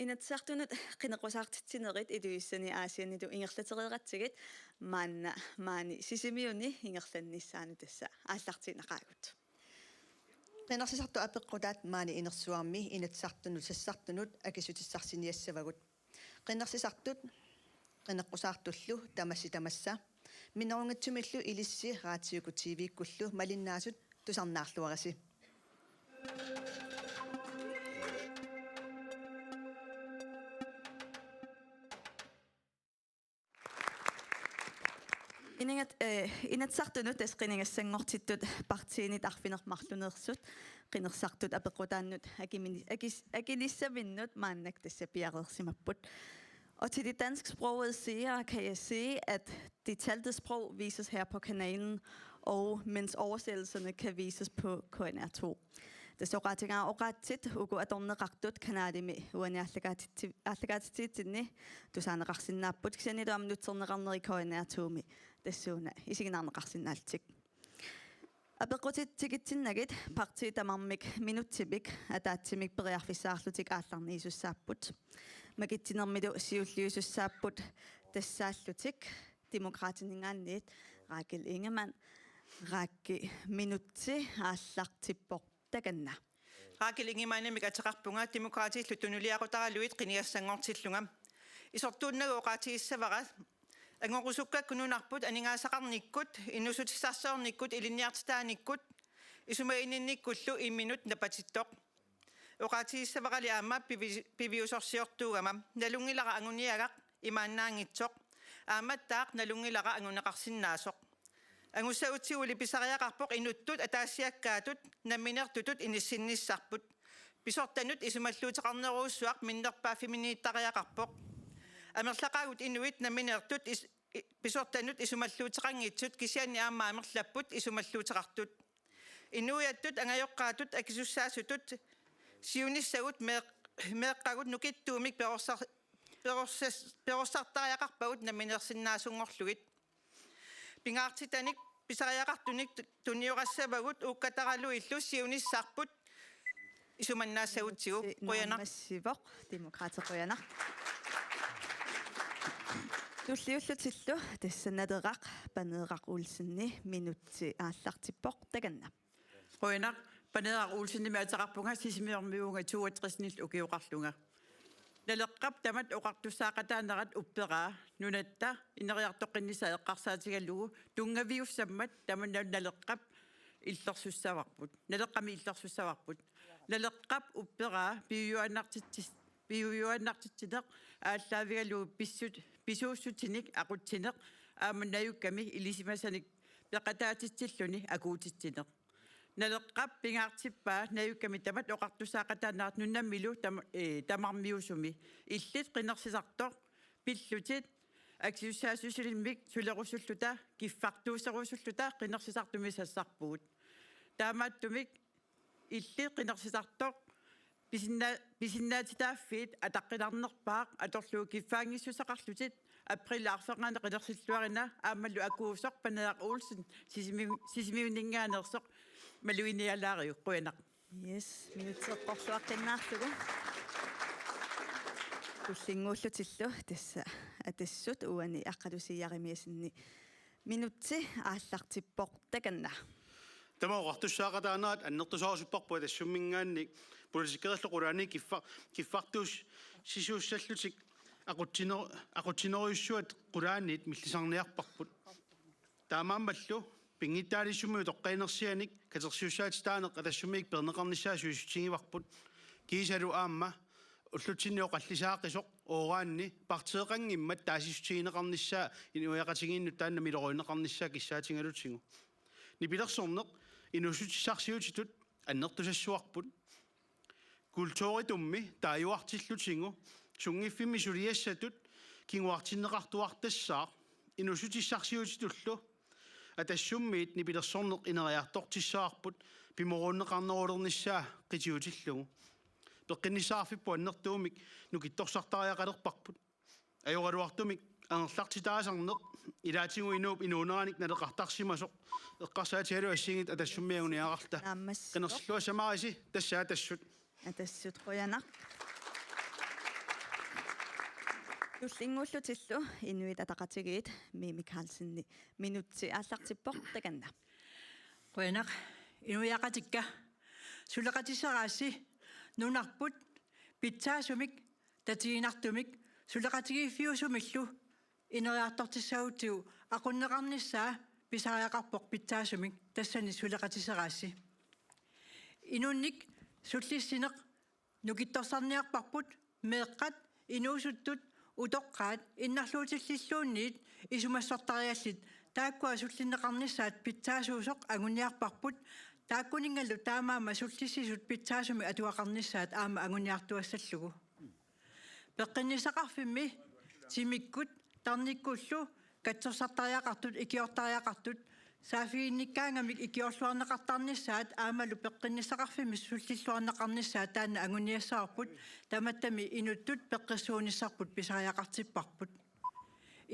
inatsartunut qinequsartitsinerit iluissani aasianitu ingerlateriqatigit maani sisimiuni ingerlannissaanu tassa aallartinaqaagut qinarсисарту апеққутаат маани инерсуарми инатсартунут сассартунут акисутиссарсиниассавагут qinarсисартут qinеққусаартуллу тамасса минерунгатсумиллу илисси раатиуку тивиккуллу малиннаасут тусарнаарлуараси inatsartunut asqinigassangortittut partiinit arfinermarluneersut qinersartut apequtaannut akinissavinnut maannak tassa piareersimapput. Og til de dansksprogede seere kan jeg sige, at det talte sprog vises her på kanalen, og mens oversættelserne kan vises på KNR2. Det så ret engang og ret tit, ugo at donne ragtut kanadi med, uden jeg allagatit du sagde raksin napput, ksen i det om nutserne rammer i KNR2 med. Det så nej, i sig en anden raksin altik. Abequtit tigitinagit parti tamammik minuttibik ataatsimik periarfissaarlutik aallarniisussaapput magittinermidu siulliusussaapput tassaallutik demokraatiningaanniit Rakel Ingemann raakki minutti aallartipportakanna Rakel Ingemann mikataqarpunga demokraatiillu tunuliaqutaraluit qiniassangortillunga isortuunnaguoqaatiissavarat angorusukkakununarput aningaasaqarnikkut innusutissarsoornikkut ilinniartitaaниkkut isumainninnikkullu imminut napatittoq oqaatiissavaqali aamma piviusorsiortuugama nalungilara anguniagaq imaannaangitsoq aamattaaq nalungilara anguneqarsinnaasoq angussautsiuli pisariaqarpoq inuttut ataassiakkaatut namminertutut inissinissarput pisortanut isumalluuteqarneruussuaq minnerpaaffiminiittariaqarpoq amerlaqaagut inuit naminertut pisortanut isumalluuteqanngitsut kisianni aamma amerlapput isumalluuteqartut inuiattut angajoqqaatut akisussaasutut siunissagut meeqqagut nukittuumik perossartariaqarpagut naminersinnaasungorlugit pingaartitanik pisariaqartunik tuniurassavagut uukkataralu illu siunissarput isumannaassagutigu qoyanar massivoq demokraateqoyanar Tulliullutillu tassannaderaq paneeraq ulsinni minutti aallartippoq takanna. Qoyanar paneeraq ulsinni maataqarpunga sisimiormiuunga 62 ukiuqarlunga. Naleqqap tamat oqartussaaqataannerat upperaa nunatta ineriartoqqinnisa eqqarsaatigallugu tungaviussammat tamanna naleqqap illersussavarput. Naleqqami illersussavarput. Naleqqap upperaa biujuannartittineq ааllaавигалуу писууссутиник aqutsineq ааманнаюкками илисимасаник пеқатаатитсиллуни акуутитсинеq налеққап пингаартиппаа наюкками тамат оқартусаақатааннаат нуннаммилу тамармиусуми иллит қинерсисартоқ пиллутит аксиуссаасусилиммик сулерусуллута киффартуусерусуллута қинерсисартуми сассарпугут таамааттумик иллит қинерсисартоқ писиннаатитааффиит атаққиларнерпаақ аторлуу киффаангиссусақарлутит април арфеқаана қилерсиллуарина аамаллу акуусоқ панеақ уулсин сисимиунингаанерсоқ малуиниалаариу қуянақ Yes, минутеққорсуаққиннаарлугу уллингууллутиллу тасса атассут уани аққалусияримиасинни минутти ааллартиппоқ таканна Тамаоqartussaaqataaнаат аннертусаарусуппарпуа тассуммингаанник политикерерлоqulaani киффартуус сисууссаллутик aquttineruissuat qulaanit millисарниарпарпут таамааммаллу пингиттаалиссумиу тоққаинерсианик катерсиуссаати таанеқ атассумиик пернеқарниссаасуисутсигиварпут кисалу аама уллутсиннио қаллисаақисоқ оораанни партеэқангиммат таасиссутигинеқарниссаа инуяқатигииннут таанна милоруинеқарниссаа киссаатингалутсигу нипилерсорнеқ инусутиссарсиутитут аннертусассуарпут культууритумми тааюартиллутингу сунгиффими сулиассатут кингуартиннеқартуартассаа инусутиссарсиутитуллу атассуммиит нипилерсорнеқ инериартортиссаарпут пиморуннеқарнерулерниссаа қитиутиллугу пеққиннисаарфиппу аннертуумик нукитторсартариақалерпарпут аюраруартумик ангерлартитаасарнеқ илаатингу инууп инуунераник налеқартарсимасоқ эққарсаатиалу ассигит атассуммиагуниақарта қинерсиллуа самаариси тассаа тассут атассут қоянақ Tullingullutилlu inuit ataqatigiit Mimi Carlsenni minutti аллартиппоқ таканна. Qoyanaq inuiaqatikka suleqatiseraassi nunarput pitsaasumik tatiginartumik suleqatigiiffiusumillu ineriartortissautiu aqunneqarnissaa pisariaqarpoq pitsaasumik tassani suleqatiseraassi inunnik sullissineq nukittorsarniarparput meeqqat inuusuttut utoqqaat innarluutillilluunniit isumassortariallit taakkua sullinneqarnissaat pitsaasuusoq anguniarparput taakkuningallu taamaama sullissisut pitsaasumi atuaqarnissaat aama anguniartuassallugu peqqinnisaqarfimmi timikkut tarnikkullu katsorsartariaqartut ikiortariaqartut saafiinnikkaangamik ikiorluarneqartarnissaat aamalu peqqinnisaqarfimmi sullilluarneqarnissaat taanna anguniassarput tamattami inuttut peqqissuunissarput pisariaqartipparput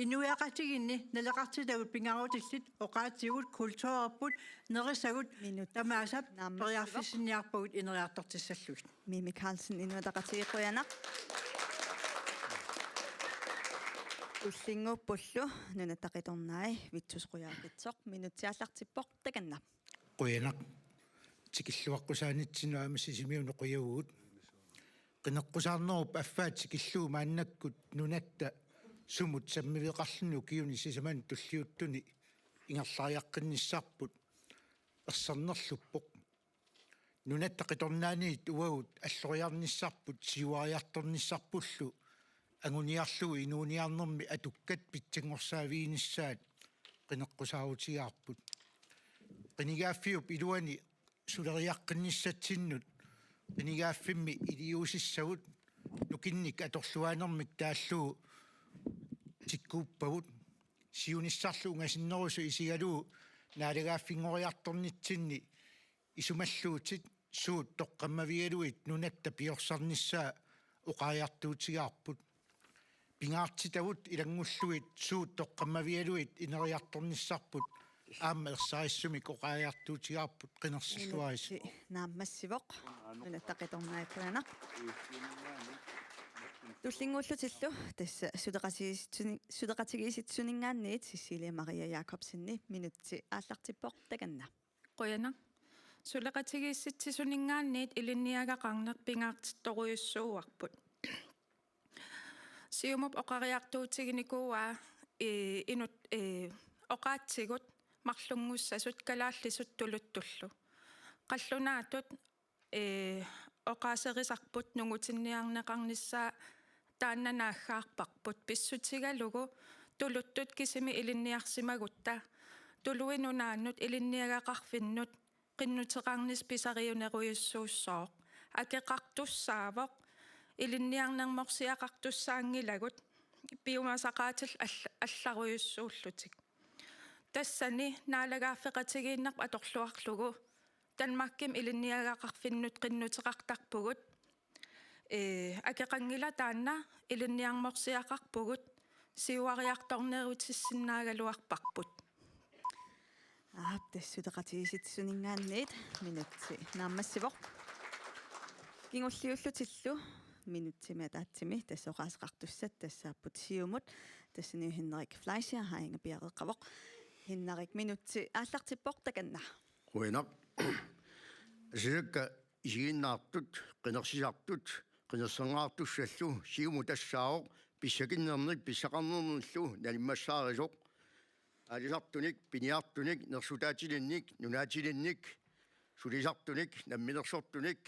inuiaqatiginni naleqartitavut pingarutillit oqaatigut kultuurerput nerisagut tamaasap periarfissinniarpagut ineriartortissalluit Mimi Carlsen inuataqatigiqquyanaq. Tullinguppullu nunattaqitornai vitsusquyaaqitsoq minutiallartippoq takanna. Qoyanaq tikilluaqqusaanitsinnuama sisimiunu quyagugut qinneqqusaarnerup affaat tikilluumaannakkut nunatta sumut sammiviqarlunu kiuni sisaman tulliuttuni ingerlariaqqinnissaarput ersernerluppoq nunatta qitornaaniit uagut alloriarnissarput siuariartornissarpullu anguniarlugu inuuniarnermi atukkat pitsangorsaavиинissaat qinneqqusaautigaarput qinigaafiup iluani suleriaqqinnissatsinnut qinigaaffimmi iliusissagut nukinnik atorluanermik taallugu tikkuuppagut siunissarlu ungasinnerusu isigalugu naalegaaffingoriartornitsinni isumalluutit suut toqqammavigaluit nunatta piorsarnissaa uqaajartuutigaarput pingaartitavut ilangulluit suut toqqammavigaluit ineriartornissarput aamma ersaarissumik uqaajartuutigaarput qinersilluaris Naammassivoq nunattaqitornaiqquyanaq. Tullinguullutillu tassa sudeqatigiisitsuningaanniit Cecilia Maria Jacobsenni minutti aallartippoq takanna. Qoyanaq suleqatigiissitsisuningaanniit ilinniagaqarneq pingaartittoruissuuarput siumup oqariartuutiginikuuaa inut oqaatsigut marlungussasut kalaallisut tuluttullu qallunaatut oqaaserisarput nungutinniarneqarnissaa taannanaaggaarparput pissutigalugu tuluttut kisimi ilinniarsimagutta tuluinunaannut ilinniagaqarfinnut qinnuteqarnis pisariuneruyussuussooq akeqartussaavoq ilinniarnermorsiaqartussaangilagut piumasaqaatil алларuyussuullutik тассани наалагааффеқатигииннарп аторлуарлугу танмакким илинниагақарфиннут қиннутеқартарпугут акеқангила таанна илинниарморсиақарпугут сиуариарторнерутиссиннаагалуарпарпут тассутеқатигиситсунингаанниит минутси нааммассивоқ кингуллиуллутиллу минутсима таатсими тассоқаасеқартуссат тассааппут сиумут тассани Henrik Fleischer хаинга пиареққавоқ Henrik минутси ааллартиппоқ таканна. Qoyanaq asirukka isiginnaartut qinersisartut qinersangaartussallu siumu tassaaoq pissakinnernik pissaqarnernerllu nalimmassaarisoq alisartunik piniartunik nersutaatilinnik nunaatilinnik sulisartunik namminersortunik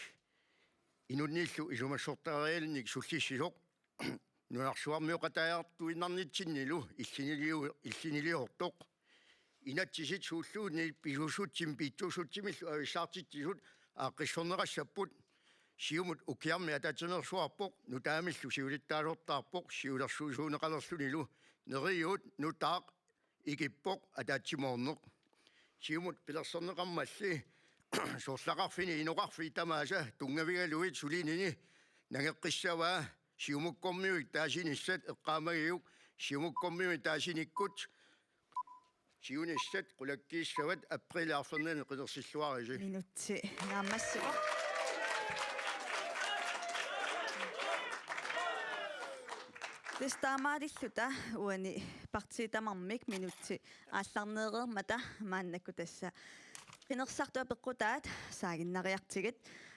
inunniillu isumassortarialinnik sullissisoq nunarsuarmiuqataajartuinarnitsinnilu illiniliortoq inatsisit suulluuni pisusutsim piitsusutsimillu avissaartittisut aaqqissornerassapпут siumut ukiarmi atatenersuarpoq nutaamillu siulittaalortaarpoq siulersuusuuneqalerlunilu neriut nutaaq ikippoq ataatsimoorneq siumut pilersorneqarmalli sorlaqarfini inoqarfi tamaasa tungavigaluit sulinini nangeqqissavaa siumukkormiuik taasinissat eqqaamagiuk siumukkormiuik taasinikkut siunissat qulakkiissavat aprilаарfernani qinersilluarisi Minutti naammassivoq. Testaamaadilluta uani partiitamarmik minutti аалларнеерермата мааннакку тасса пинерсарту апеққутаат саагиннариартигит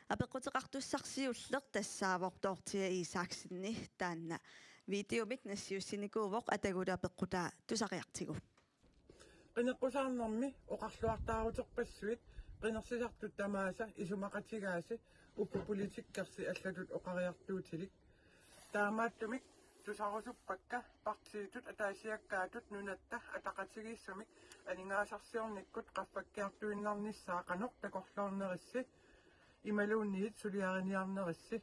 апеққутеқартуссарсиуллеқ тассаавортоортия исааксинни таанна видеомик нассиуссиникуувоқ атагула апеққутаа тусариартигу qinneqqusаарnermi oqarluartaaruterpassuit qinnersisartut tamaasa isumaqatigaasi uppu politikkersi allatut oqariartuutilik taamaattumik tusarusuppakka partiitut ataasiakkaatut nunatta ataqatigiissumik aningaasarsiornikkut qaffakkiartuinnarnissaa qanoq takorluornerissi imaluunniit suliariniarnerissi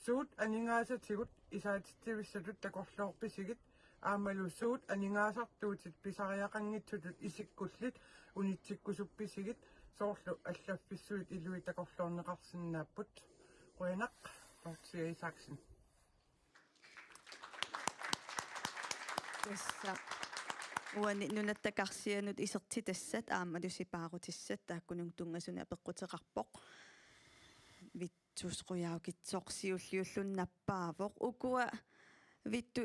suut aningaasatigut isaatittivissatut takorluorpisigit аамалу суут анигаасартуутит писариақангитсутут исиккуллит унитсиккусупписигит соорлу аллаффиссуит илуи такорлуорнеқарсинааппут қуянақ тортсиа исааксин тасса уани нунаттакарсианут исертитассат аамалусипаарутиссат тааккунун тунгасуни апеққутеқарпоқ витсусқуяукитсорсиуллиуллуннаппаавоқ укуа витту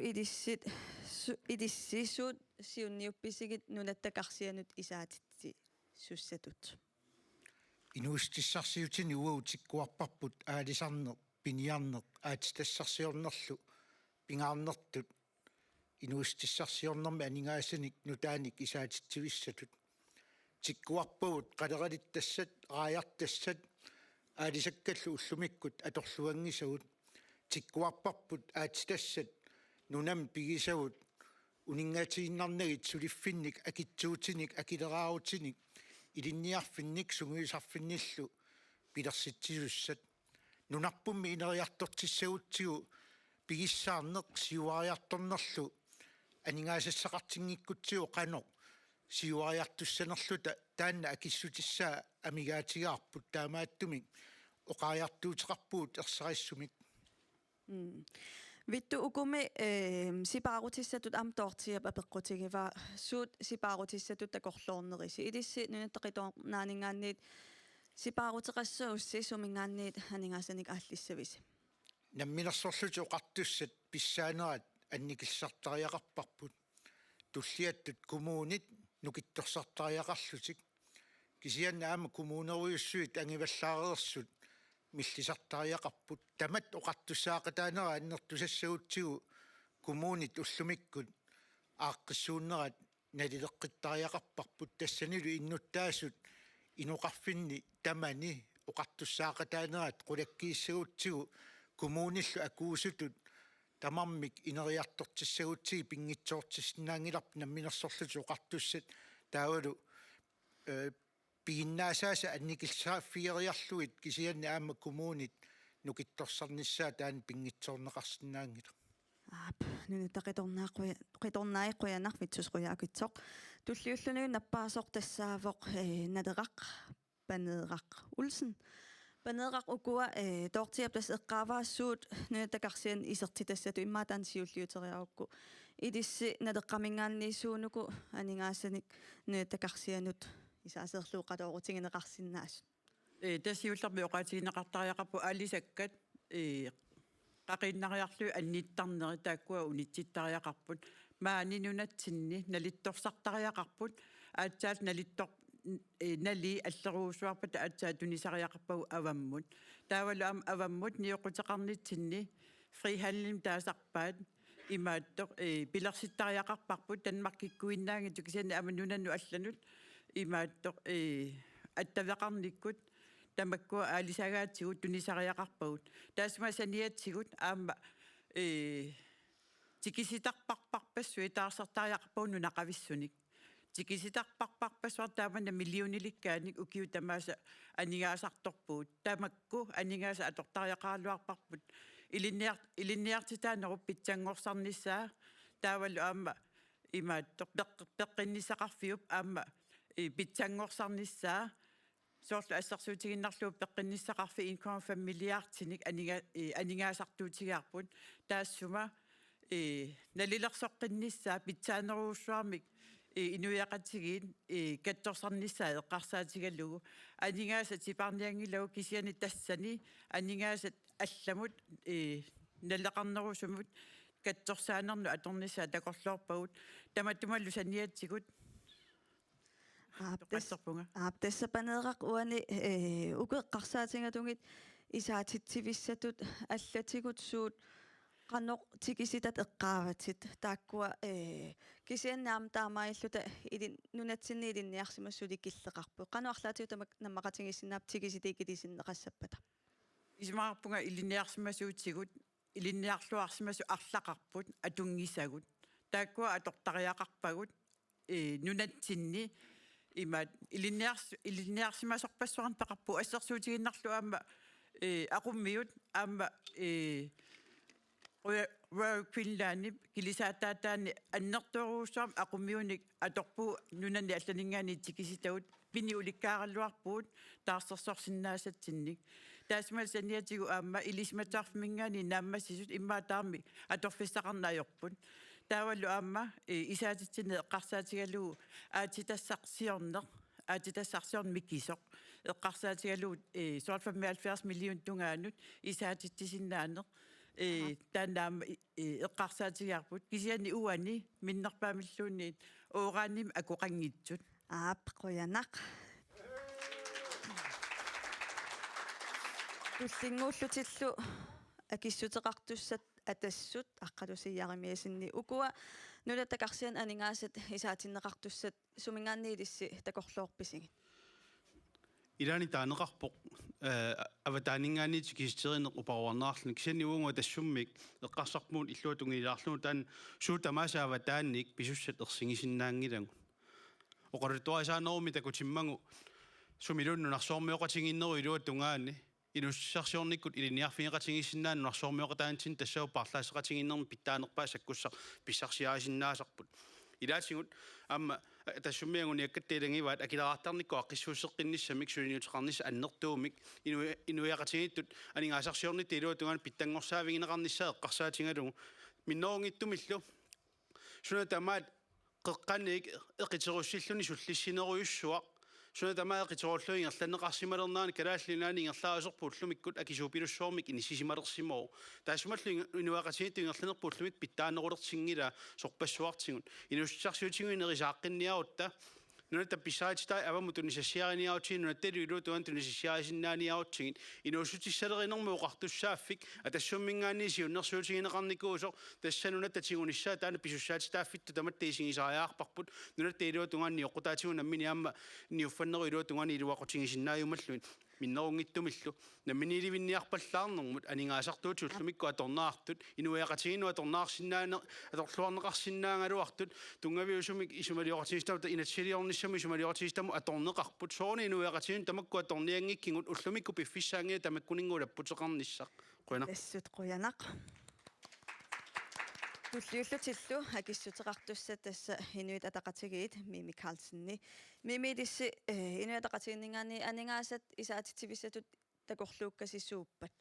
идиссисуут сиунниупписигит нунаттакарсианут исаатитси суссатут инуустиссарсиутини уаутиккуарпарпут аалисарнеқ пиниарнеқ аатитассарсиорнерлу пингаарнертут инуустиссарсиорнерми анигаасаник нутааник исаатитсивиссатут тиккуарпагут қалералиттассат рааяртассат аалисаккаллу уллумиккут аторлуангисагут тиккуарпарпут аатитассат нунам пигисагут унингатииннарнагит сулиффинник акитсуутиник акилераарутиник илинниарфинник сунгуисарфинниллу пилерситсисуссат нунарпумми инериартортиссагутсигу пигиссаарнеқ сиуариарторнерлу анигаасассақартингиккутсиу қано сиуариартуссанерлута таанна акиссутиссаа амигаатигаарпут таамааттумик оқариартуутеқарпуут ерсариссумик витту укуми сипаарутиссатут амтоортиап апеққутигива суут сипаарутиссатут такорлуорнериси илисси нунаттақиторнаанигаанниит сипаарутеқассаусси сумингаанниит анигаасаник ааллиссависи намминерсорлути оқартуссат писсаанерат анникиллартариақарпарпут туллиаттут коммуунит нукитторсартариақарлутик кисианна аама коммуунеруйуссуит ангиваллаарерсут миллисартариақарпут тамат оқартуссаақатаанера аннертусассагутсигу коммуунит уллумиккут ааққиссууннерат налилеққиттариақарпарпут тассанилу иннуттаасут инуқарфинни тамани оқартуссаақатаанерат қулаккииссагутсигу коммууниллу акуусутут тамармик инериартортиссагутсиги пингитсоортиссинаангиларп намминерсорлути оқартуссат таавалу пигиннаасааса анникиллааффиериарлуит кисианна аама коммуунит нукитторсарниссаа таан пингитсоорнеқарсинаангила нунутақиторнааққуянар витсусқуяакитсоқ туллиуллунуи наппаасоқ тассаавоқ надеқақ панееқақ улсен панееқақ укуа тоортиаплас эққааваассуут нунутақарсиан исертитассату иммаатаан сиуллиутериарукку идисси надеққамингаанниисуунуку анигаасаник нунутақарсианут исаасерлууқалоорутингинеқарсиннаас тасиуллерми оқаатигинеқартариақарпу аалисаккат қақииннариарлу анниттарнери тааккуа унитситтариақарпут маани нунатсинни налитторсартариақарпут аатсаал налиттор нали аллеруусуарпата аатсаа тунисариақарпагу аваммут таавалу аваммут ниоқутеқарнитсинни фриhandling таасарпаат имааттоқ пилерситтариақарпарпут танмаркиккуиннаанги тукисианна аманнунанну алланут имааттоқ аттавеқарниккут тамаккуа аалисагаатсигут тунисариақарпагут таасмасаниатсигут аама тикиситарпарпарпассуи таарсартариақарпагу нунақависсуник тикиситарпарпарпассуар таамана миллиониликкааник укиу тамааса анигаасарторпуут тамакку анигааса атортариақаалуарпарпут илинниартитаанеру питсангорсарниссаа таавалу аама имааттоқ пеққиннисақарфиуп аама питсангорсарниссаа соорлу ассарсуутигиннарлуу пеққинниссақарфи 1,5 миллиардсиник анигаасартуутигаарпут таассума налилерсоққинниссаа питсаанеруussуармик инуяқатигиин катторсарниссаа эққарсаатигаллугу анигааса типарниангилагу кисиани тассани анигаасат алламут налеқарнерусумут kattorsaanernu atornissaa takorluarpagut tamattumallu saniatsigut toqasserpunga Tessapaneeraq uani ukeqqarsaatинgatунгит isaatittivissatut allatigut suut qannoq tikisitat eqqaavatit taakkua kisiannaam taamailluta ilin nunatsinni ilinniarsimassuli killeqarpu qanuarlaatigu tamak nammaqatigissinnaap tikisitiikitisinneqassapata ismaarpunga ilinniarsimasuutsigut ilinniarluarsimasu arlaqarput atungisagut taakkua atortariaqarpagut nunatsinni imaat ilinniarsimasorpassuaran taqarpu assersuutiginnarlu aamma aqummiut aamma Royal Finland kilisaataataani annertoruussaam aqummiunik atorpu nunani allaningaani tikisitagut pini ulikkaaralluarpuut taarsersorsinnaasatsinnik taasmal saniatigu aamma ilismataarfmingaani naammassisut immaataarmi atorfissaqarnaajorput taawallu aamma isaatitsinne eqqarsaatigalugu aatitassarsiornik kisoq eqqarsaatigalugu 75 million tungaanut isaatittisinnaanneq taannaam eqqarsaatigaarput kisiani uani minnerpaamilluunniit ooraanim akoqanngitsut qoyanaq tullinguullutillu akissuteqartussat atassut aqqalusiyaarimiasinni ukua nulatakarsian aningaasat isaatinneqartussat sumingaanniilissi takorluorpisigi Ilani taaneqarpoq avataningaani tikisterineq uparuarnaarluni kisiani uunga tassummik eqqarsarpuun illuutungilaarlunu taan suutamaasa avataannik pisussat ersingisinnaangilangu oqarituaisaannerumi takutimmangu sumilunnu iluatungaani inussarsiornikkut iliniarfineqatigissinnaannu narsoormioqataantin tassau parlaaseqatiginnermi pittaanerpaa sakkussaq pissarsiaasinnaaserput ilaatigut amma tassummianguni akkattiilangivaat akilaraartarnikku aqqissuusseqqinnissamik suuniuteqarnissa annertuumik inuiaqatigittut aningaasarsiornitti iluatungaani pittangorsaavigneqarnissaa eqqarsaatingalugu minnerungittumillu sunatamaat qeqqanik eqiterussilluni sullissineruyussuaq sunatamaat eqiterulluingerlanneqarsimalernaani kalaallinaani ingerlaaserpuullumikkut akisuupilussoormik inissisimalersimou taassumallu inuaqatigittu ingerlanerpuullumik pittaanerulertingila sorpassuartingut inussarsiutigunerisaaqinniarutta nunata pissaatitai avamutunnisassiariniarutiin nunattalu iluutuan tunnisassiarisinnaaniarutsigit inuussutissaleриnerми uqartussaaffik atassummingaanniisi unnersuutigineqarnikuusoq tassanunatatigunnissaa taana pisussaatitaaffittu tamattiisingisariaarparput nunatta iluutungaanni oqutaatigun nammini aamma niuffanneru iluutungaanni iluaqutigisinnaayumalluin minnerungittumillu namminiilivinniarpallaarnermut aningaasartuutsuullumikku atornaartut inuiaqatiginu atorluarneqarsinnaangaluartut tungaviusumik isumalioratigistamata inatsiliornissami isumalioratigistamu atorneqarput soorni inuiaqatigin tamakku atorniangikkingut ullumikku piffissaangina tamakkuninguulapputeqarnissaq quna assut qoyanaq tulliullutillu akissuteqartussa tassa inuit ataqatigiit Mimi Carlsenni mimiilissi inuit ataqatiginningaani aningaasat isaatittivissatut takorluukkasissuuppat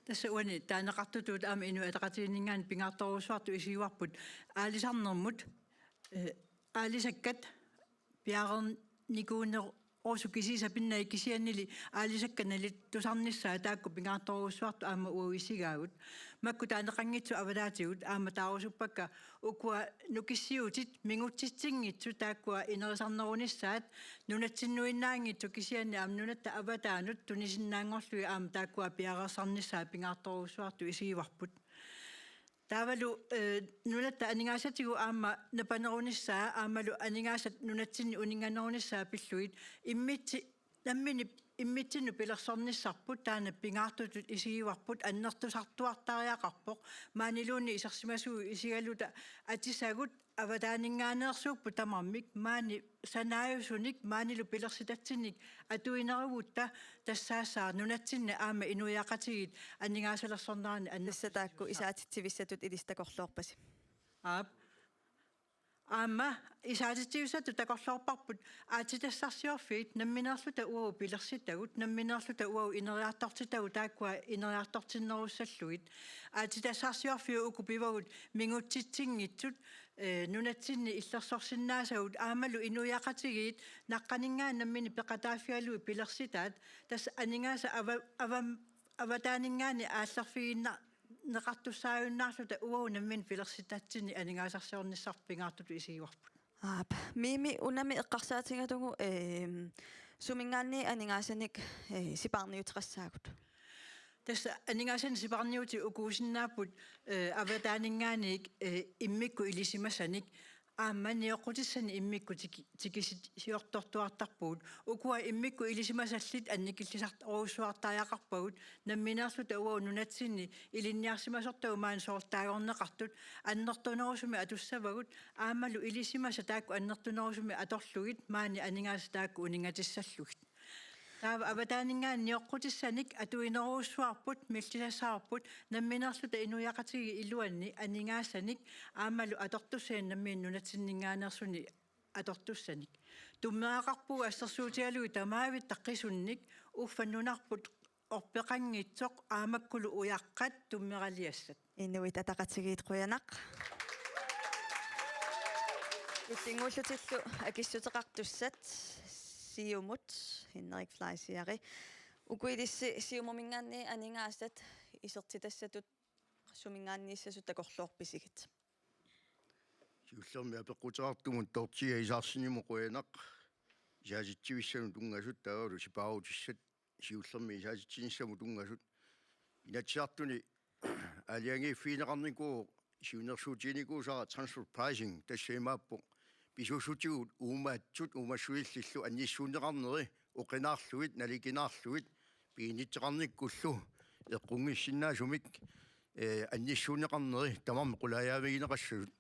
tässä uani taaneqartutut aama inuit ataqatiginningaani pingaartoruussuartu isiuarput aalisarnermut aalisakkat piaarernikuunner oosukisiisa pinnai kisiannili aalisakkanali tusarnissaa taakku pingaartoruussuartu aama uawissigaagut makku taaneqanngitsu avalaatigut aama taarusuppakka ukua nukissiutit mingutsitsingitsu taakkua inerisarnerunissaat nunatsinnuinnaangitsu kisianni aam nunatta avataanut tunisinnaangorlui aama taakkua piarersarnissaa pingaartoruussuartu isiivarput Tavalu nunatta aningaasatigu aama napanerunissaa aamalu aningaasat nunatsinni uninganerunissaa pilluit immitsinnu pilersornissarput taana pingaartutut isiivarput annertusartuartariaqarpoq maaniluunni isersimasuu isigaluta atisagut avataaninngaaneersuuppu tamarmik maani sanaajusunik maanilu pilersitatsinik atuinerivutta tassaassaa nunatsinne aama inuiaqatigit aningaasalerssornaani tassa taakku isaatittivissatut ilistakorluorpasi aama isaatittivissatut takorluorparput aatitassarsiorfiit nammineerluta uau pilersittagut nammineerluta uau ineriartortitagu taakkua ineriartortinnerussalluit aatitassarsiorfiu ukupivagut mingutsitsingitsut nunatsinni illersorsinnaasagut aamalu inuiaqatigit naqqaningaan nammini peqataafialui pilersitaat tas aningaasa avataningaani aallerfiginna neqartussaajunnaarluta uaunammin pilersitatsini aningaasarsiornissarpingaartut isiuarput. Mimi unami eqqarsaatigatungu sumingaanni aningasanik siparniutrassaagut. Tässä aningasan siparniuti ukuusinnaaput avataaningaaniik immikku ilisimasanik aammanioqutissani immikku tikisiortortuartarpuut ukua immikku ilisimasallit annikillisart oruussuartaajaqarpagut nammineerluta uau nunatsinni ilinniarsimasortagu maan soortaagorneqartut annertunerusumi atussavagut aammalu ilisimasa taakku annertunerusumi atorlugit maani aningaasa taakku uningatissallugit. Taava avataaningaan nioqqutissanik atuineruussuarput millisassaarput nammineerluta inujaqatigi iluanni aningaassanik aammalu atortusseen nammiin nunatsinninngaaneersuni atortussanik tummeaqarpugu assersuutialugi tamaavit taqqisunnik uffannunarput orpeqanngitsoq aamakkulu uyaqqat tummeraliassat Inuit ataqatigiit quyanaq. Itingullutillu akissuteqartussat siumut Henrik Fleisiari ukuidissi siumomingaanni aningaasat isertitassatut sumingaanniissasut takorluorpisigit. Siullermi apeqqutaartumun tortia isaarsinimo quyanaq isaasittivissamu tungasut taavalu sipaarutissat siullermi isaasittinissamu tungasut inatsiartuni aliangi fiineqarniku siunersuutiiniku saa transfer pricing tassaimaappo pisuusutigut uumaatсут umassuillillu annissuuneqarneri uqinaarlugit nalikinaarlugit piinitteqarnikkullu eqqungissinnaasumik annissuuneqarneri tamarmi qulaayaamigineqassugut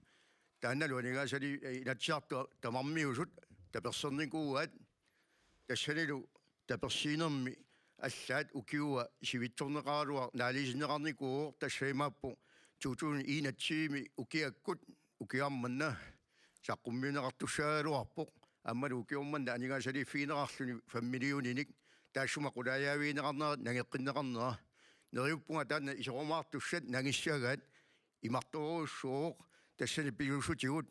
taannalu anigaasali inatsiartu tamarmiusut tapersernikууat tassalilu tapersiinermi аллаат укиуа сивитторнеқаралуа наалисинеқарникуу тассаймааппу туутуун иинатсиими укиаккут укиарманна саққуммиунеқартуссаагалуарпоқ аммалу укиорманна анигаасали фиинеқарлуни фаммилиуниник таассума қулаяавиинеқарнерат нагеққиннеқарнера нериуппунга таанна исеромаартуссат нагиссаагаат имарторуссууқ тассани пиусутигут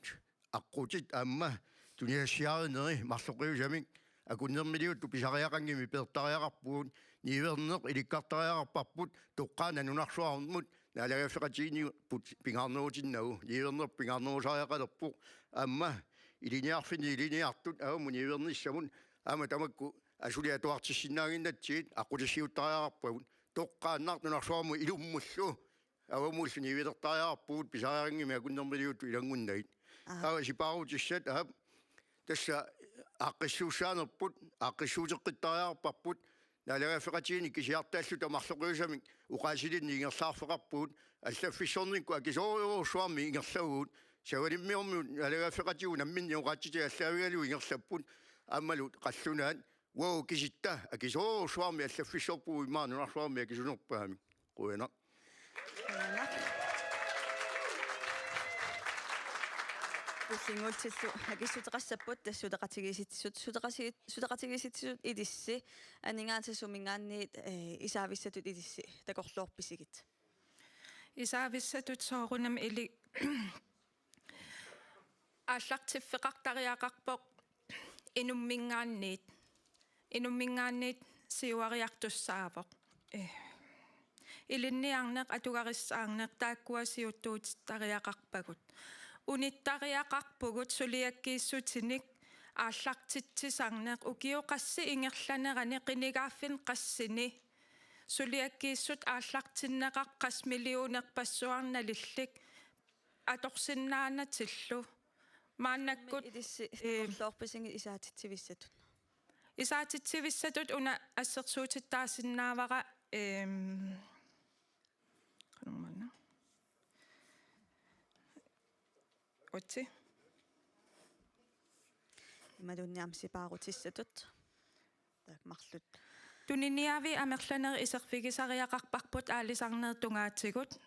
аққутит аама туниассиаринери марлоқиусамик акуннермилиут туписариақангими пертариақарпуут нивернеқ иликкартариақарпарпут тоққаана нунарсуармут наалагаффеқатиини пут пингаарнерутиннагу нивернер пингаарнерусариақалерпу аама илиниарфини илиниартут ааму ниверниссамун аама тамакку асулиатуартиссинаагиннатсиит аққутиссиуттариақарпагут тоққааннаар нунарсуарму илуммуллу авамуллу нивилертариақарпуут писариақангими акуннермилиут илангуннагит ава сипаарутиссат аап тасса аққиссуусааnerput аққиссуутеққиттариарпарпут наалагаффеқатиини кисиартааллу тамарлоқиусамик уқаасилинни ингерлаарфеқарпуут аллаффиссорникку акисоориуруссуарми ингерлаагуут савалиммиормиут наалагаффеқатигу намминни уқаатсити аллаавигалу ингерлаппут ааммалут қаллунаат уау киситта акисоориуссуарми аллаффиссорпуу имаанунарсуарми акисунерпаами қуяна Ullingultillu akissuteqassapпут suteqatigisitsut idissi aningaatasumingaanniit isaavissatut idissi takorluorpisigit isaavissatut soorunam ili аллартиффеқартариақарпоқ инуммингаанниит сиуариартуссаавоқ илинниарнеқ атугариссаарнеқ тааккуасиуттуутиттариақарпагут униттариақарпугут сулиаккииссутиник ааллартитсисарнеқ укиоқасси ингерланерани қинигааффин qassini сулиаккииссут ааллартиннеқар qas миллионерпассуарналиллик аторсиннаанатиллу мааннаккут идисси таkorluorpisingit isaatitsivissatut isaatitsivissatut una ассерсуутиттаасиннаавара кануманна отси имадунниармсипаарутиссатут так марлут тунинниави амерланери исерфигисариақарпарпут аалисарнер тунгаатсигут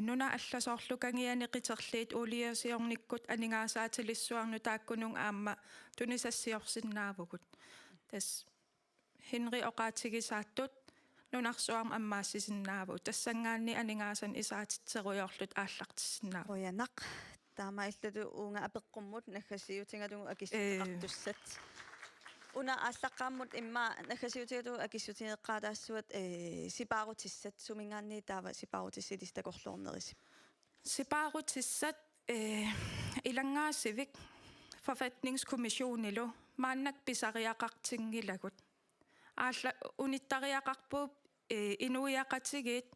нуна алласоорлукангиани қитерлиит уулиасиорниккут анингаасаатилиссуарну тааккунун аама тунисассиорсиннаавгут тас хинри оqaатигисааттут нунарсуарм аммаассисиннааву тассангаанни анингаасан исаатитсеруйорлут ааллартиссиннааву оянақ таамаиллату уунга апеққуммут наггасиутингатугу акиссеқартуссат Una allaqammut imma nakasiutiatu akissutineqqaataassuat sipaarutissat sumingaanni taava sipaarutissidistakorluornerisi. Sipaarutissat ilangaassivik forfatningskommissioonilu maannak pisariaqartingilagut. Aalla unittariaqarpuup inuiaqatigit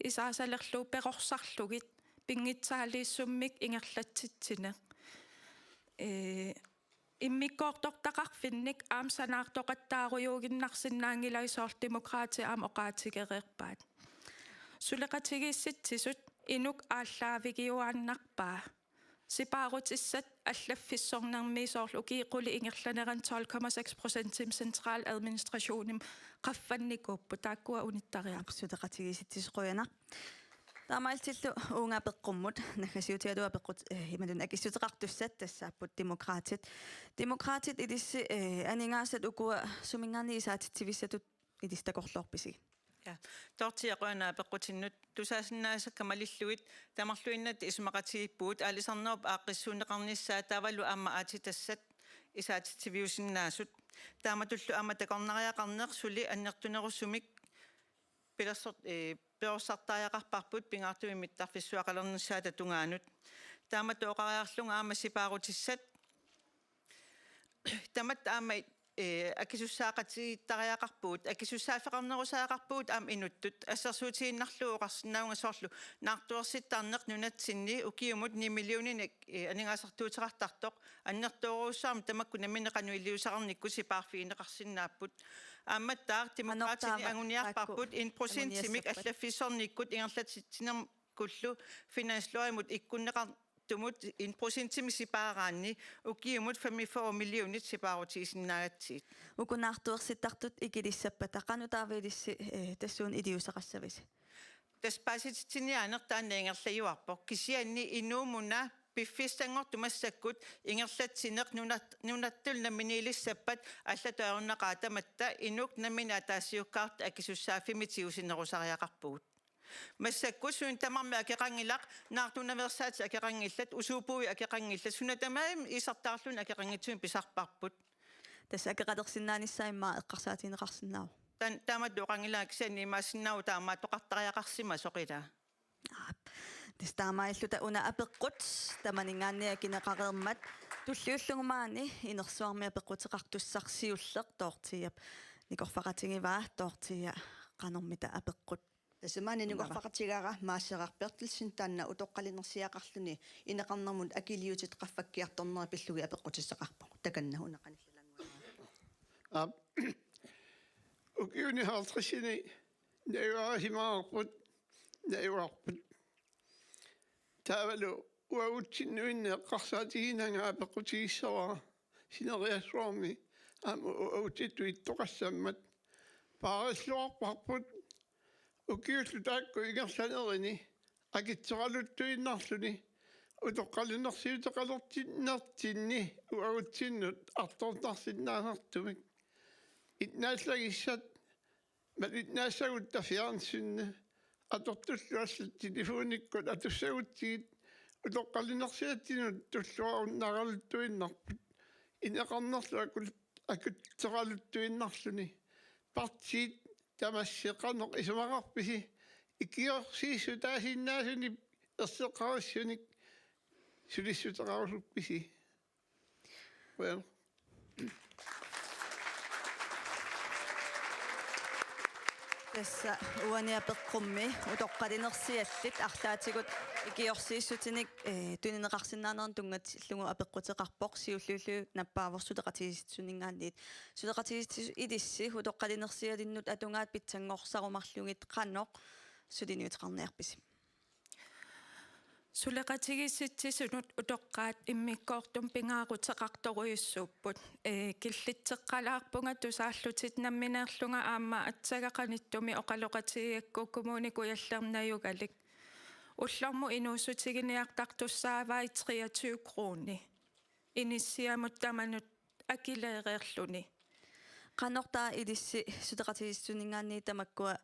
isaasalerluu peqorsarlugit pingitsaaliissummik ingerlatsitsineq. Immikkoortortaqarfinnik aam sanaartoqattaarujuuginnarsinnaangilaisoor demokraati aam oqaatigereerpaat. Suleqatigissitsisut inuk ааllaavigiuaannarpaa. Sipaarutissat allaffissornermiisoorlu ukiiquli ingerlaneran 12,6% centraladministrationim qaffannikuuppu taakkua unittariaq. Suleqatigisittisquyana. Taamailtillu uungapeqqummut nakasiutiatua peqqut himalun akissutiqartussat tassaaput demokraatit. Demokraatit idissi aningaasat ukua sumingaanni isaatitsivissatut idistakorluorpisigi. Ja, tortiaqoana peqqutinnut tusaasinnaasakka malilluit tamarluinnat ismaqatigippuut aalisarnerp aaqqissuuneqarnissaa tavallu aamma aatitassat isaatitsiviusinnaasut taamatullu aamma takornariaqarneq suli annertunerussumik pilersort peorsartaajaqarparput pingaartuimmittarfissuaqalernissaata tungaanut taamatooqariarlunga aamma sipaarutissat tamat aamma akisussaaqqatigittariaqarpuut akisussaaffeqarnerusaaqarpuut aam inuttut assersuutiginnarluuqarsinnaungasoorlu naartuersittarneq nunatsinni ukiumut 1 millionin aningaasartuuteqartartoq annertooruussaam tamakku namineqanuilliusaqarnikku sipaarfiineqarsinnaaput aammattaaq demokraatini anguniarparput 1%-imik allaffisornikkut ingerlatsitsiner kullu finansluarimut ikkunneqar tumut 1%-imi sipaaraanni ukiumut 45 millionit sipaarutigisinnaagatsiit Ukunaartuersittartut ikilissappat aqanutaaviilissi tassuun idiusaqassavisi. Taspasitsiniaanertaannaingerlajuarpoq kisianni inuumuna piffistangortumassakkut ingerlatsineq nunattul naminiilissappat allatoarunneqaatamatta inuk naminaataasiukkaart akisussaaffimitiusinerusariaqarpuut. Massakkusuun tamarmi akeqangilaq naartunaversaati akeqangillat usuupui akeqangillat sunatamaim isartaarlun akeqangitsuun pisarparput. Tässä akeqalersinnaanissaaimmaa eqqarsaatineqarsinnaaru. Taamaduoqangilaaksanni maassinnau taammaa toqartariaqarsima soqila. Tastaamailluta una apeqqut tamaningaannia kineqareermat tulliullugumaani inersuarmia peqqutiqartussarsiulleq toortiap nikorfaqatigivaa toortia qanormita apeqqut. Tasamani nikorfaqatigaara maassaqarpertilsin taanna utoqqalinersiaqarluni ineqarnermut akiliutit qaffakkiartornera pillugi apeqqutissaqarpoq takanna unaqanillalangua. Ukiuni haltrisini naivaasimaarput naivaarput taavalu uavutsinnuinne eqqarsaatiginangaa peqqutigissaraa sineriassuarmi aamu uutittu ittoqassammat paarilluarparput ukiullu taakku ingerlanerini akitsoqaluttuinnarluni utoqqalinersiuteqalertinnertinni uavuttinnut artornarsinnaanartumik itnaaslagissat itnaassagut tafiaarnsunne atortulluallat telefonikkut atussaguttigit utoqqalinersiattinut tulluarunnaraluttuinnarput ineqarnerlu akutsoqaluttuinnarluni partiit tamasseqarnoq isumaqarpisi ikiorsiissu taasinnaasuni erseqarussunik sulissuteqarusuppisi. Well. Tässä uania peqqummi utoqqalinersiallit арлаатигут икиорсииссутиник туниneqarsinnaanern tungatillugu apeqqutеqarpoq siullullu nappaavorsuteqatigisitsuningaanniit suteqatigisitsu idissi utoqqalinersialinnut atungaat pitsanngorsarumarlugit qannoq suliniuteqarniarpisi. Suleqatigissitsisunut utoqqaat immikkoortum pingaaqutеqartoruissuupput killitseqqalaarpunga tusaallutit nammineerlunga aamma atsagaqanittumi oqaloqatigiakku kommunikuyallernaayugalik ullormu inuussutigiниартартуссааваи 23 krooni inissiamut tamanut akileereerluni qannortaa idissi suteqatigissuningaanni tamakkua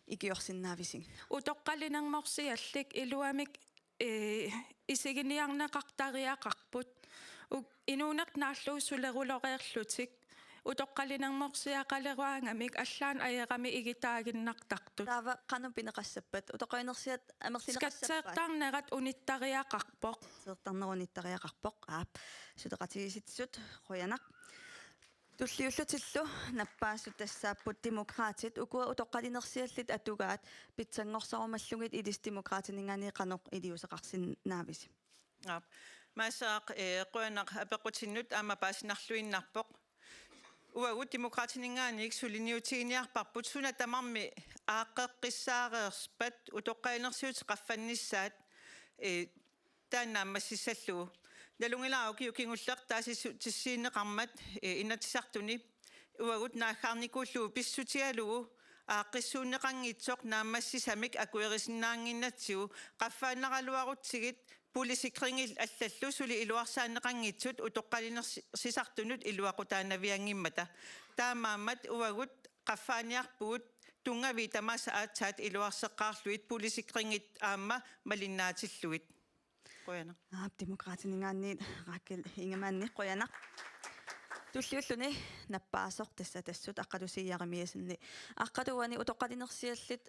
ikiorsinnaavising utoqqalinermorsiallik iluamik isiginiarnaqartariaqarput inuunaq naalluussuleruloreerlutik utoqqalinarmorsiaqaleruangamik allaan ajerami igitaaginnartartut Taava qanum pinaqassappat utoqainерsiat amерлинеқассаппаат скатсеэртарнерат униттариақарпоқ сертарнеруниттариақарпоқ сутеқатигиситсут қоянақ туллиуллутиллу наппаассут тассааппут демократит укуа утоққалинерсиаллит атугаат питсангорсарумаллугит илис демократининганиқаноқ илиусеқарсинаависи масаақ қуянақ апеқутиннут аама паасинарлуиннарпоқ уагут демократининганик сулиниутигиниарпарпут суна тамарми ааққеққиссаареерспат утоққаинерсиут қаффанниссаат тааннааммассиссаллугу налунгилаару киукингуллеқ таасису тиссиинеқармат инатисартуни уагут наахаарникууллуу писсутигалугу ааққиссуунеқангитсоқ нааммассисамик акуерисиннаангиннатсигу қаффааннералуарутсигит пулисикрингил аллаллу сули илуарсаанеқангитсут утоққалинерсисартунут илуақутаанавиангиммата таамаамат уагут қаффааниарпугут тунгави тамаса аатсаат илуарсеққаарлуит пулисикрингит аама малиннаатиллугит қояна демократинингаанниит рааккил ингамаанни қояна туллиуллуни наппаасоқ тассут аққалусиярамиасинни аққалуани утоққалинерсиаллит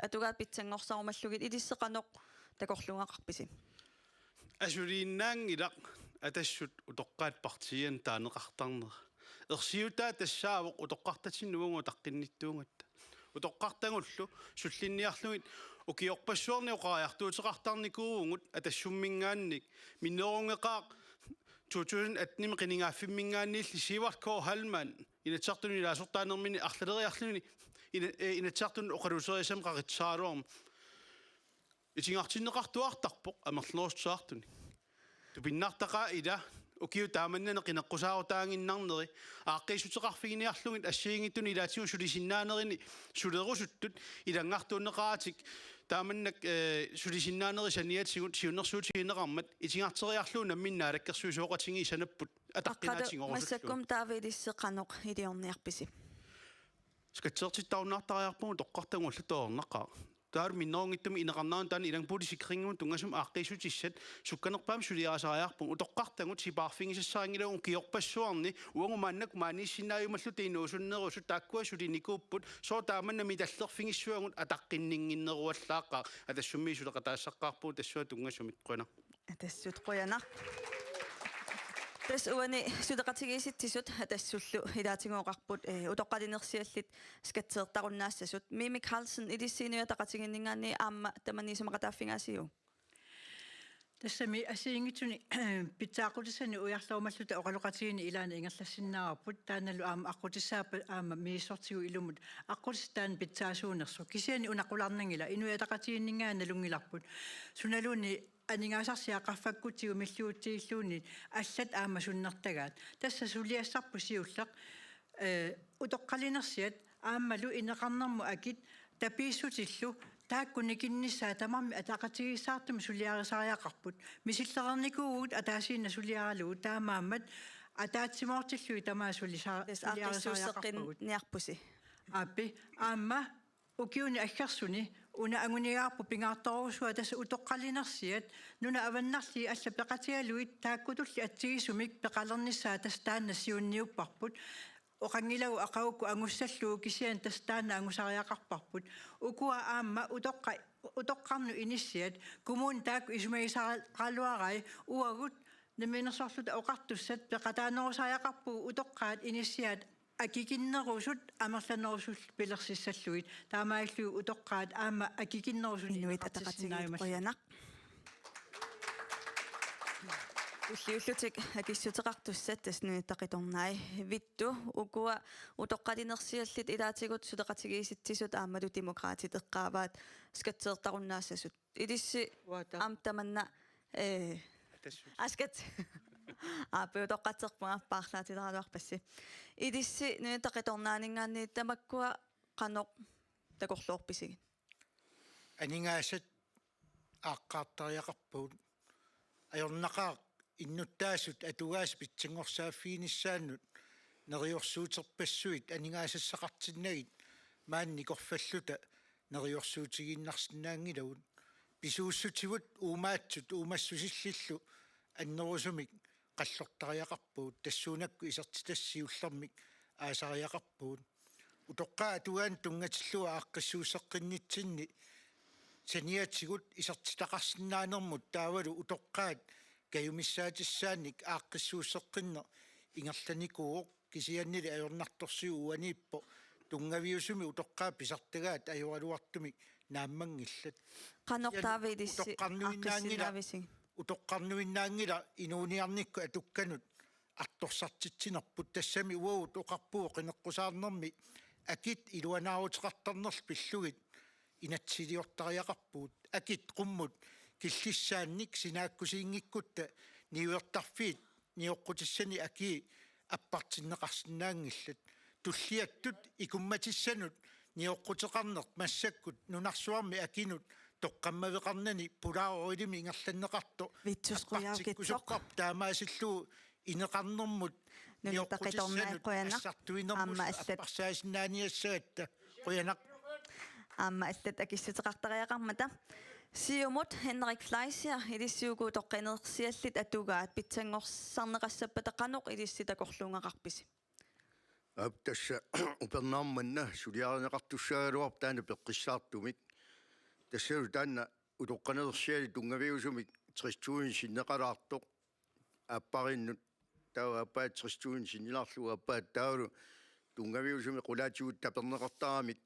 атугаа питсангорсарумаллугит илиссеқаноқ такорлунгақарписи асулииннаангилақ атассут утоққаат партиан таанеқартарнера ерсиутаа тассаавоқ утоққартатиннугунгу таққинниттуунгатта утоққартангуллу суллинниарлугит укиорпассуарни оқариартуутеқартарникуугут атассуммингаанник миннерунгеқаақ 2018 qiningaaffimmingaanniilli siivarkoo halman inatsartuni laasortaanermini arlaleriarluni inatsartun oqaluseriasam qaqitsaaluarm itingartinneqartuartarpoq amerluorsaartuni tupinnartaqa ila ukiu taamannane qineqqusaaruutaanginnarneri aaqqisuteqarfiginiarlugit assiingituni ilaatigu sulisinnaanerinni sulerusuttut ilangartuunneqaatik taamannak sulisinnaaneri saniatsigut siunnersuutigineqarmat itingarteriarluu namminnaalakkersuisuoqatingi isanapput ataqqinaatigorusullu массаккум таавилиссеқаноқ илиорниарписи скатсертиттаруннаартариарпугу тоққартангуллутоорнақаа таар минноонгиттуми инеқарнаан таан илан пулисикрингун тунгасум ааққисутиссат сукканерпаам сулиарасариарпун утоққартангут сипаарфигисассаангилаугу киорпассуарни уангумааннак maanissinnaayumallu tiinuusunnerusut taakkua sulinikkuupput soo taamannami tallerfingissуагут атаққиннингиннеруаллааққа атассумми сулеқатаассаққарпуу тассуа тунгасумит қуна тассут қуяна тас уани сулеқатигиситтисут атассуллу илаатигооқарпут утоққалинерсиаллит скатсеэртаруннаассасут Мими Карлсен илиссиинуятақатигиннингаани аама таманисамақатааффингаасиу тассами асиингитсуни питсаақутисани уярлаумаллута оқалоқатигини илаана ингерлассиннаараппут тааналу аама аққутиссаапа аама мииссортигу илумут аққутистаан питсаасуунерсу кисиани унақуларнангила инуятақатигиннингаана лунгиларпут суналуни анигаасарсиақарфаккутигу миллуутигиллууни аллат аама суннертагаат тасса сулиассарпу сиуллеқ утоққалинерсиат аамалу инеқарнэрму акит тапииссутиллу тааккуникинниссаа тамарми атақатигиссаартум сулиарисариақарпут мисиллерникуугут атаасиинна сулиаралугу таамааммат атаатсимоортиллуи тамаа сулиарисариақарпут ниарпуси аппи аама укиуни аггерсуни уна ангунигаарпу пингаартарусуа тасса утоққалинерсиат нуна аваннарли алла пеқатигалуит тааккутулли атсигисумик пеқалерниссаа тастаанна сиунниуппарпут оқангилагу ақауку ангуссаллуу кисиан тастаана ангусариақарпарпут укуа аама утоққарну иниссиат кумуун таакку исумагисаралуарай уагут наминерсорлута оқартуссат пеқатаанерусариақарпу утоққаат иниссиат акикиннерусут амерланерусул пилерсиссаллуит таамаиллу утоққаат аама акикиннерусуни инуит атақатигиит уллиуллутик акиссутеқартуссат таснуиттақиторнай витту укуа утоққалинерсиаллит илаатигут сулеқатигииситсисут аамалу демократит эққааваат скатсеэртаруннаассасут илисси амтаманна аскат апеутоққатсерпунга паарлаатиларуарпасси илисси нуиттақиторнаанингаани тамаккуа қаноқ такорлуорписигит анингаасат ааққаартариақарпуут ajornaqaaq innuttaasut atugaas pitsingorsaafiinissaannut neriorsuuterpassuit aningaasассақартиннагит маанни корфаллута neriorsuutiginnarsinnaangilagut pisuussutigut uumaatсут uumassусиллиллу аннерусумик qalлортариақарпуут тассуунакку исертитассиуллэрмик аасариақарпуут утоққаа тугаан тунгатлуа ааққиссуусеққиннитсинни саниатсигут исертитақарсинаанермут таавалу утоққаат каюмиссаатиссааник ааққиссуусеққиннер ингерланикууоқ кисианнили ajornartorsiu uanippo тунгавиусуми утоққаа писартагаат ajorалуартумик нааммангиллат qanорtaavидисси утоққарнуиннаангила утоққарнуиннаангила инууниарникку атукканут арторсартитсинерпут тассами уаут оқарпуу қинеққусаарнерми акит илуанаарутеқартарнерл пиллугит инатсилиортариақарпуут акит қуммут киллиссаанник синааккусиингиккутта ниуертарфиит ниоққутиссани аки аппартиннеқарсинаангиллат туллиаттут икумматиссанут ниоққутеқарнерт массаккут нунарсуарми акинут тоққаммавеқарнани пулааорилими ингерланнеқарто витсусқуяукитсоқ таамаасиллуу инеқарнэрмут нунитақиторнааққуянақ аама аллат парсаасинааниассагатта қуянақ аама аллат акиссутеқартариақармата сиумут Henrik Fleischer илиссиугу тоққинерсиаллит атугаат питсангорсарнеқассаппатақаноқ илисситакорлунгақарписи аптасса упернаамманна сулиарнеқартуссаагалуар таана пеққиссаартумик тассау таана утоққанерсиали тунгавиусумик 30 синнеқалаартоқ аппариннут таа аппаат 30 синниларлуга аппаат таалу тунгавиусуми қулаатигут тапернеқартарамик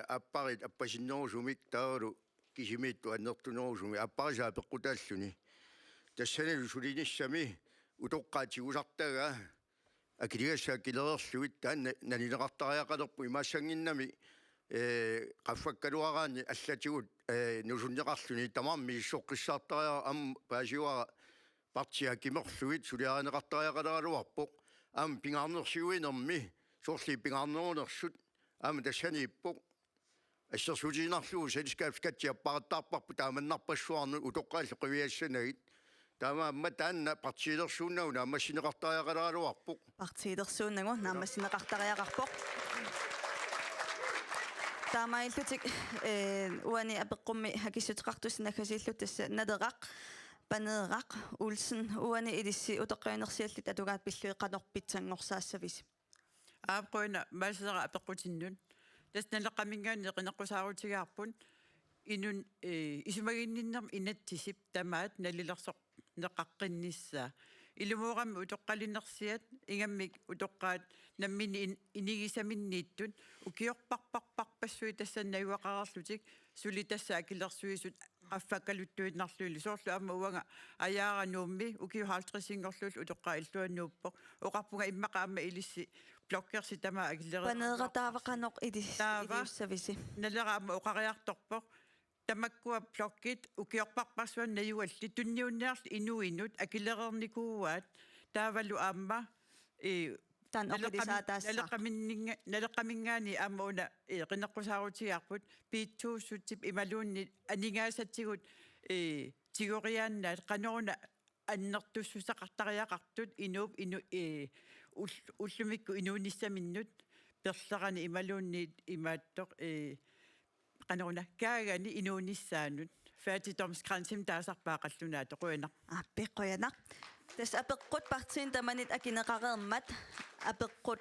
аппарит аппасиннерусумик таалу кисимиитту аннертунерусуми аппарисаа пеққутааллуни тассанилу сулиниссами утоққаатигусартага акилигассаа килерерлуит таанна нанилеқартариақалерпу имаассангиннами qaffakkaluaraani allatigut nusunneqarluni tamarmi issoqqissaartariara am paasiuara partia kimerluit suliaraneqartariaqalaluarpoq am pingaarnersiuinermi sorli pingaarnerunersut am tassaniippoq ассерсутиинарлуу салискаапскатсиаппаратаарпарпу тааманнарпассуарну утоққааллу қивиассанагит таамаамма таанна партиилерсууннагу наамассинеқартариақалаалуарпоқ партиилерсууннагу наамассинеқартариақарпоқ таамаиллутик уани апеққумми хакиссутеқартуссинакасииллут тасса надеқақ панееқақ улсен уани илисси утоққиинерсиаллит атугаат пиллуиқанорпитсангорсаассавис аапқуина маасера апеққутиннун тасналеқамингаани қинеққусаарутигаарпун инун исумагинниннерм инаттисип тамаат налилерсоқ неқаққиннissaа илумуорамми утоққалинерсиат ингаммик утоққаат наммини инигисаминнииттут укиорпарпарпарпассуи тассаннаюақарарлутик сули тасса акилерсуисут qaffakkaluttuinarluili soorlu amma uanga ajaarannuummi ukiuhaaltrisiнгорлуул утоққаа иллуаннууппоқ оқарпунга иммақа амма илисси блоккерси тама акиллера панеератаавақаноқ илиуссависи налера амма оқариарторпоқ тамаккуа блоккит укиорпарпарсуан наюалли тунниунниарл инуинут акиллерерникууаат таавалу аама тан оқидисаатаасса налеқамингаани аамауна қинеққусаарутиарпут пиитсууссутсип ималуунни анингаасатсигут тигориааннаат қанеруна аннертуссусақартариақартут инууп уллумикку инуунниссаминнут перлерани ималуунни имааттоқ qanaruna kaagani inuunissaanut faatitormskransим таасарпаақаллунаа тоқуинақ аппеққуянақ тас апеққут партиин таманит акинеқареермат апеққут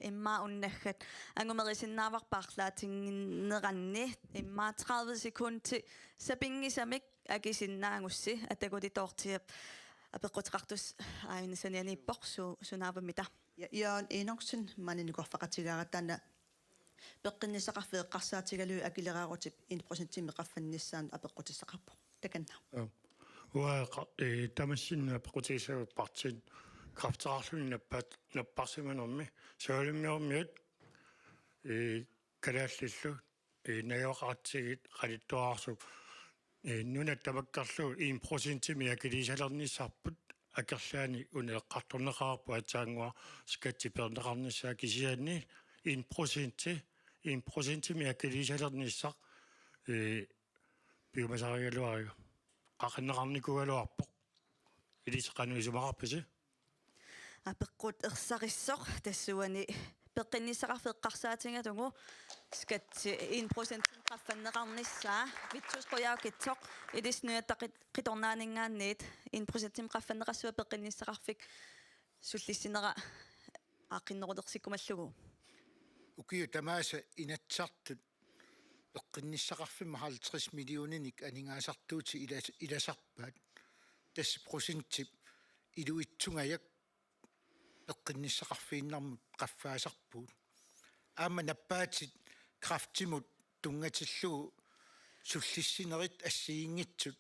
иммаа уннаггат ангумерисиннааварпаарлаатингиннеранни иммаа 30 секунди сапингисамик акисиннаангусси атакутитоортиап апеққутеқартус аинисанианиппоқ сунаавамита яан эноксен манинукорфақатигааратаана пеққиннисақарфеэққарсаатигалуи акилераарутип 1% меқарфанниссаан апеққутиссақарпо таканна уақа тамассинна пеққутисаа партин крафтаарлуни наппарсиманерми саалиммиормиут калааллиллу наёқартигит қалиттуаарсуп нуна табаккарлу 1% миакилисалерниссарпут акерлаани унеэққарторнеқарпу атаангуа скатсипернеқарниссаа кисианни 1% миакилисалерниссақ биомасаригалуарига qaqinneqarnikugaluarpoq ilисеқануисумақарписи апеққут ерсариссоқ тассуани пеққиннисақарфеққарсаатингатугу скатси 1% qaffannеқарниссаа витсусқуяукитсоқ илиснуяттақит қиторнаанингааниит 1% qaffannеқассуа пеққиннисақарфик суллиссинера ақиннерудерсиккумаллугу Ukio tamaasa inatsartut eqqinnisaqarfimma 50 millionenik aningaasartuuti ilasarpaat tass prosentip iluitsungayak eqqinnisaqarfiinnarmut qaffaasarpuut aama nappaatit kraftimut tungatillugu sullissinerit assiingitsut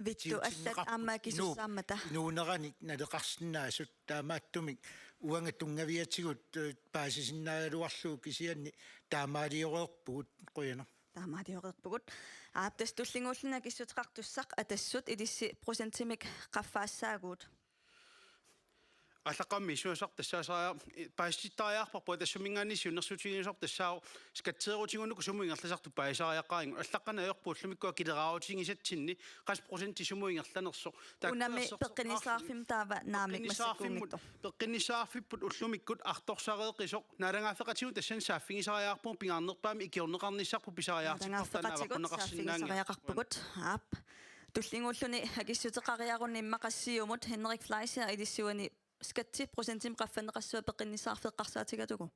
vittu allat aamma kisussaamata nuuneranik naleqarsinnaasut taamaattumik uanga tungaviatigut paasisinnaagaluarluu kisianni taamaaliorerpugut quyana таамаалиорерпугут ааптас туллингууллуна киссутеқартуссақ атассут илисси процентимик қаффаассаагуут аллақамми суасар тассаасараа пааситтариарпарпу тассумингаани сиуннэрсутигинусар тассаау скатсеерутигунуку сумуингерласарту паасариаққарингу аллаққана еорпууллумиккуа килераавутигисатсинни 10% сумуингерланерсо унами пеққинисаарфим таава наамик массаккунгитто пеққинисаарфиппут уллумиккут арторсареэқисоқ налангаффеқатигу тассан сааффигисариаарпу пингаарнерпаами икиорнеқарниссарпу писариаартиққартанааваққунеқарсинаангиарпугут аап туллингууллуни акиссутеқариарунни иммақассиумут Henrik Fleischer илиссуани скатти процентим qaffannеқассуа пеққиннисаарфеққарсаатигатугу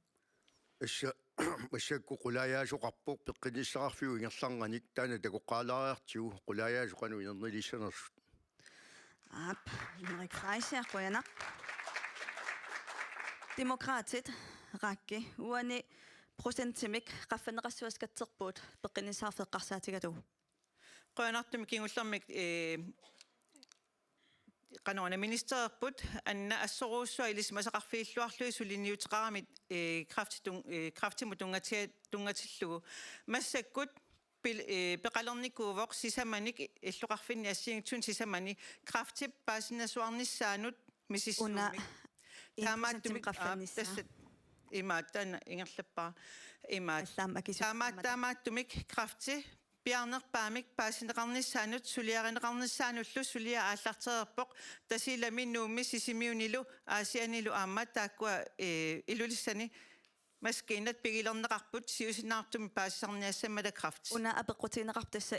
массакку qulayaasuqarpoq peqqinissaqarfiu ingerlarnganik taana takoqqaalaariartigu qulayaasuqanu inernilissanersut aap Henrik Fleischer qoyana demokratit rakki uani prosentimik qaffannеқассуа скаттерпуут пеққиннисаарфеққарсаатигатугу qoyanartumi kingullermik qanona ministerput anna assoruussua ilismasaqarfiilluarlui suliniuteqaramit kraftimutungatillugu massakkut peqalernikkuuvoq sisamanik illuqarfinni assiingtun sisamani kraftip paasinasuarnissaanut misissuumik taamaattumik qaffannissaan imaattan ingerlappaa taamaattumik krafti piarnerpaamik paasineqarnissaanut suliarineqarnissaanullu sulia aallartererpoq tasilaminnuummi sisimiunilu aasianilu aamma taakkua ilulissani maskiinat pigilerneqarput siusinaartumi paasisarniassamala kraft una apeqqutineqartassa 1%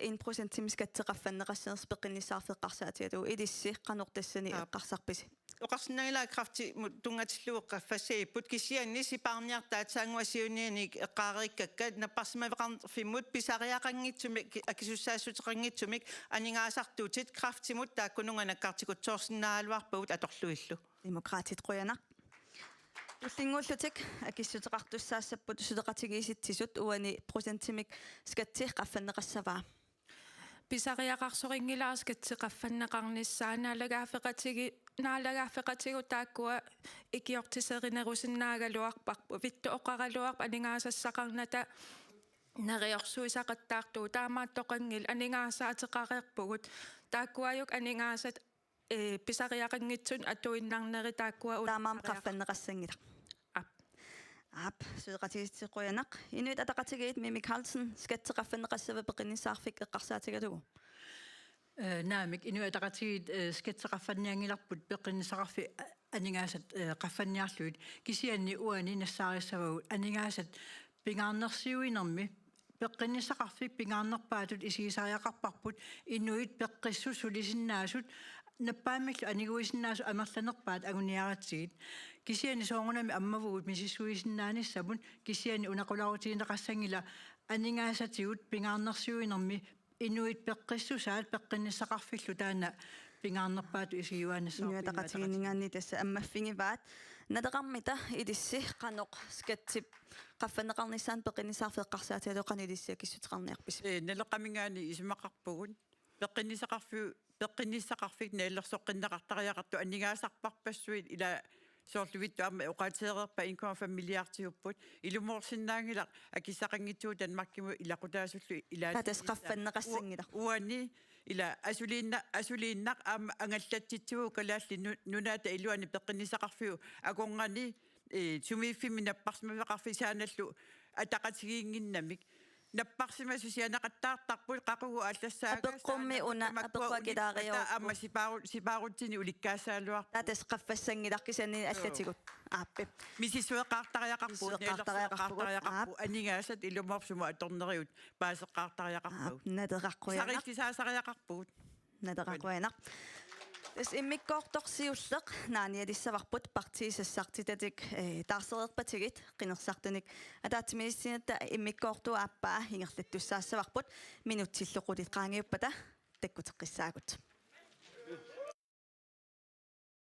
miskatteqaffannеqassers peqinnissaarfeqqarsaatiatu ilissi qanortassani eqqarsarpisi oqarsinnagila krafti tungatilluuq qaffassiipput kisianni sipaarniartaatsaanguasiunianik eqqaarikkakka napparsimaveqarfimmut pisariaqanngitsumi akisussaassuteqanngitsumik aningaasartuutit kraftimut taakkununganakkartikutsoorsinnaaluarpavut atorluillu demokraatit qoyanaq уллингууллутик акиссутеқартуссаассаппут сулеқатигииситсисут уани процентимик скатти qaffannеқассаваа писариақарсорингилааскатсеқаффаннеқарниссаанааллагаафеқатиги наалагаафеқатигу тааккуа икиортисеринерусиннаагалуарпарпу витто оқаралуарп анингаасассақарната нериорсуисақаттаартуу таамааттоқангил анингаасаатеқареерпугут тааккуаюк анингаасат писариақангитсун атуиннарнери тааккуа таамаам qaffannеқассангила ап сулеқатигиссеқуянақ инуит атақатигиит Mimi Carlsen скатсеқаффаннеқассава пеқиннисаарфик эққарсаатигатугу наамик инуит атақатигиит скатсеқаффанниангиларпут пеқиннисақарфи анингаасат qaffанниарлуит кисианни уани нассаариссавагут анингаасат пингаарнерсиуинерми пеқиннисақарфик пингаарнерпаатут исигисариақарпарпут инуит пеққиссу сулисиннаасут наппаамиллу анигуисиннаасу амерланерпаат агуниаратсигит кисиани соongунами аммавугут мисиссуисиннааниссапун кисиани унақуларутигинеқассангила анингаасатигут пингаарнерсиуинерми инуит пеққиссусаат пеққиннissaqarfillu таана пингаарнерпаату исигиуаанассаа инуатақатигинингаанни тасса аммаффигиваат надеқармита илисси қаноқ скатсип qaffannеқарниссаан пеқиннисаарфеққарсаатиалу қанилиссиа киссутеқарниарпис налеқамингаани исмақарпугут пеққиннissaqarfik нааллерсоққиннеқартариақарту аннигаасарпарпассуит ила соорлувитту аама оқаатеерерпа инкома фамилиартиуппут илумоорсиннаангила акисақангитсуу танмаркиму илақутаасуллу ила татасқаффаннеқассангила уани ила асулииннақ аама ангаллатситсуу калаалли нунаата илуани пеққиннissaqarfiu аконгани сумииффими наппарсмавеқарфи сааналлу атақатигиингиннамик наппарсимасу сианақаттаартарпут қақугу ааллассаагаа апеққумми уна апеққуакилаарио амма сипаарутсини уликкаасаалуар татас qaffассангиларкисани аллатигут ааппи мисисуеқартариақарпут неэлэрсуеқартариақарпу анигаасат илуморсума аторнериут паасеқартариақарпу надеқаққуяна сариллисаасариақарпут надеқаққуяна Des immikkoortorsiulleq naanialissavarput partiissassartitatik taarsereerpatigit qinersartanik ataatimiissinata immikkoortuaappaa hingerlattussaassavarput minutsilloqulit qaangiuppata takkuteqqissaagut